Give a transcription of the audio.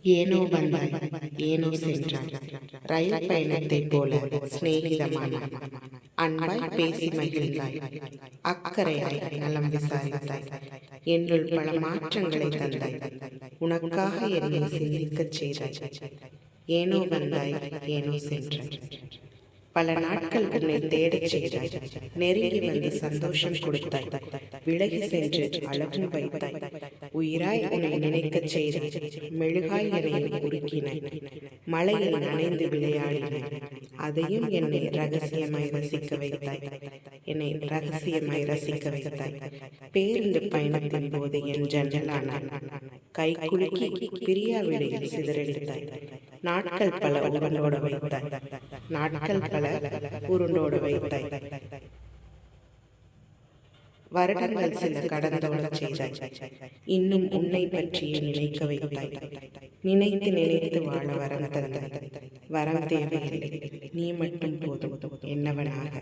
ஏனோ வந்தாய், ஏனோ சென்றாய். ரயில் பயணத்தைப் போல சிநேகிதமான அன்பாய் பேசி மகிழ்ந்தாய். அக்கறையாய் நலம் விசாரித்தாய். என்னுள் பல மாற்றங்களை தந்தாய். உனக்காக என்னை சிந்திக்கச் செய்தாய். ஏனோ வந்தாய், ஏனோ சென்றாய். பல நாட்கள் உன்னை தேடச் செய்தாய். நெருங்கி வந்து சந்தோஷம் கொடுத்தாய். விலகி சென்று அழகும் வைத்தாய். உயிராய் உன்னை நினைக்கச் செய்தாய். மெழுகாய் என்னை உருக்கினாய். மழையில் நனைந்து விளையாடினாய். அதையும் என்னை ரகசியமாய் ரசிக்க வைத்தாய். என்னை ரகசியமாய் ரசிக்க வைத்தாய். பேருந்து பயணத்தின் போது என் ஜன்னலானாய். கை குலுக்கி பிரியாவிடையில் சிதறடித்தாய். நாட்கள் பல உருண்டோட வைத்தாய். நாட்கள் பல உருண்டோட வைத்தாய். வருடங்கள் சில கடந்தோட செய்தாய். இன்னும் உன்னை பற்றியே நினைக்க வைத்தாய். நினைத்து நினைத்து வாழ வரம் தந்தாய். வரம் தேவையில்லை, நீ மட்டும் போதும் என்னவனாக.